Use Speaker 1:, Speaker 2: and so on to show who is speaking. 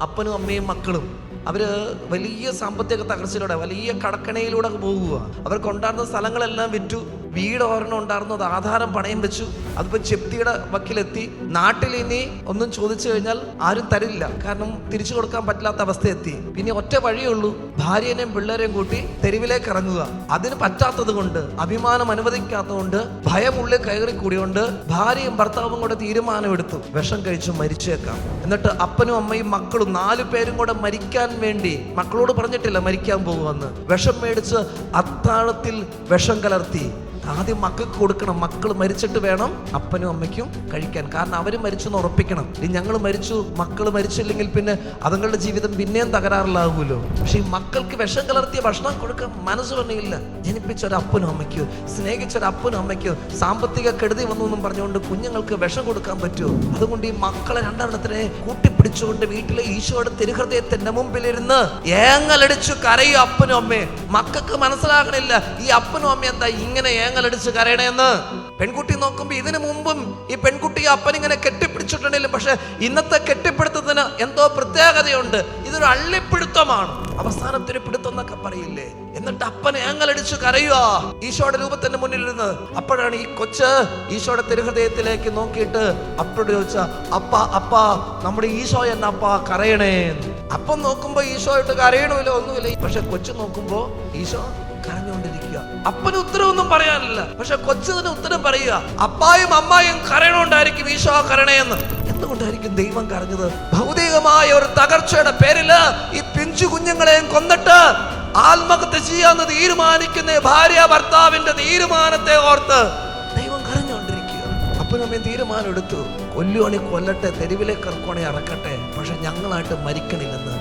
Speaker 1: അപ്പനും അമ്മയും മക്കളും അവര് വലിയ സാമ്പത്തിക തകർച്ചയിലൂടെ, വലിയ കടക്കണയിലൂടെ പോകുക. അവർക്കുണ്ടായിരുന്ന സ്ഥലങ്ങളെല്ലാം വിറ്റു. വീട് ഒരെണ്ണം ഉണ്ടായിരുന്നു, അത് ആധാരം പണയം വെച്ചു. അതിപ്പോ ചെപ്തിയുടെ വക്കിലെത്തി. നാട്ടിൽ ഇനി ഒന്നും ചോദിച്ചു കഴിഞ്ഞാൽ ആരും തരില്ല, കാരണം തിരിച്ചു കൊടുക്കാൻ പറ്റാത്ത അവസ്ഥ എത്തി. പിന്നെ ഒറ്റ വഴിയുള്ളൂ, ഭാര്യനെയും പിള്ളേരെയും കൂട്ടി തെരുവിലേക്ക് ഇറങ്ങുക. അതിന് പറ്റാത്തത് കൊണ്ട്, അഭിമാനം അനുവദിക്കാത്തതുകൊണ്ട്, ഭയമുള്ളിൽ കയറി കൂടിയോണ്ട് ഭാര്യയും ഭർത്താവും കൂടെ തീരുമാനമെടുത്തു, വിഷം കഴിച്ചു മരിച്ചേക്കാം. എന്നിട്ട് അപ്പനും അമ്മയും മക്കളും 4 പേരും കൂടെ മരിക്കാൻ വേണ്ടി, മക്കളോട് പറഞ്ഞിട്ടില്ല മരിക്കാൻ പോകുമെന്ന്, വിഷം മേടിച്ച് അത്താഴത്തിൽ വിഷം കലർത്തി. ആദ്യം മക്കൾക്ക് കൊടുക്കണം, മക്കൾ മരിച്ചിട്ട് വേണം അപ്പനും അമ്മയ്ക്കും കഴിക്കാൻ. കാരണം അവർ മരിച്ചെന്ന് ഉറപ്പിക്കണം. ഇനി ഞങ്ങൾ മരിച്ചു, മക്കൾ മരിച്ചില്ലെങ്കിൽ പിന്നെ അതുങ്ങളുടെ ജീവിതം പിന്നെയും തകരാറിലാകുമല്ലോ. പക്ഷെ ഈ മക്കൾക്ക് വിഷം കലർത്തിയ ഭക്ഷണം കൊടുക്കാൻ മനസ്സ് പറഞ്ഞില്ല. ജനിപ്പിച്ച ഒരു അപ്പനും അമ്മയ്ക്കോ, സ്നേഹിച്ച ഒരു അപ്പനും അമ്മയ്ക്കോ സാമ്പത്തിക കെടുതി വന്നു എന്നും പറഞ്ഞുകൊണ്ട് കുഞ്ഞുങ്ങൾക്ക് വിഷം കൊടുക്കാൻ പറ്റുമോ? അതുകൊണ്ട് ഈ മക്കളെ രണ്ടെണ്ണത്തിനെ കൂട്ടിപ്പിടിച്ചുകൊണ്ട് വീട്ടിലെ ഈശോയുടെ തിരുഹൃദയത്തിന്റെ മുമ്പിലിരുന്ന് ഏങ്ങലടിച്ചു കരയും അപ്പനും അമ്മയെ. മക്കൾക്ക് മനസ്സിലാകണില്ല ഈ അപ്പനും അമ്മ എന്താ ഇങ്ങനെ ഏങ്ങലടിച്ച് കരയണേന്ന്. പെൺകുട്ടി നോക്കുമ്പോ ഇതിനു മുമ്പും ഈ പെൺകുട്ടിയെ അപ്പൻ ഇങ്ങനെ കെട്ടിപ്പിടിച്ചിട്ടുണ്ടെങ്കിലും, പക്ഷെ ഇന്നത്തെ കെട്ടിപ്പിടുത്തത്തിന് എന്തോ പ്രത്യേകതയുണ്ട്. ഇതൊരു അള്ളിപ്പിടുത്തമാണ്, അവസാനത്തൊരു പിടുത്തം എന്നൊക്കെ പറയില്ലേ. എന്നിട്ട് അപ്പൻ ഏങ്ങലടിച്ചു കരയുക ഈശോയുടെ രൂപത്തിന്റെ മുന്നിലിരുന്ന്. അപ്പോഴാണ് ഈ കൊച്ച് ഈശോയുടെ തിരുഹൃദയത്തിലേക്ക് നോക്കിയിട്ട് അപ്പോഴോട് ചോദിച്ച, അപ്പ അപ്പ നമ്മുടെ ഈശോ എന്ന അപ്പ കരയണേ. അപ്പം നോക്കുമ്പോ ഈശോയിട്ട് കരയണമില്ല, ഒന്നുമില്ല. പക്ഷെ കൊച്ചു നോക്കുമ്പോ ഈശോ കരഞ്ഞുകൊണ്ടിരിക്കുക. അപ്പന് ഉത്തരവൊന്നും പറയാനില്ല, പക്ഷെ കൊച്ചതിന് ഉത്തരം പറയുക. അപ്പായും അമ്മായും കരയണോണ്ടായിരിക്കും ഈശോ കരണയെന്ന്. എന്തുകൊണ്ടായിരിക്കും ദൈവം കരഞ്ഞത്? ഭൗതികമായ ഒരു തകർച്ചയുടെ പേരില് ഈ പിഞ്ചു കുഞ്ഞുങ്ങളെയും കൊന്നിട്ട് ആത്മഹത്യ ചെയ്യാന്ന് തീരുമാനിക്കുന്ന ഭാര്യ ഭർത്താവിന്റെ തീരുമാനത്തെ ഓർത്ത് ദൈവം കരഞ്ഞുകൊണ്ടിരിക്കുക. അപ്പനും അമ്മയും തീരുമാനം എടുത്തു, കൊല്ലുവാണി കൊല്ലട്ടെ, തെരുവിലേക്ക് ഇറക്കുവാണി ഇറക്കട്ടെ, പക്ഷെ ഞങ്ങളായിട്ട് മരിക്കണില്ലെന്ന്.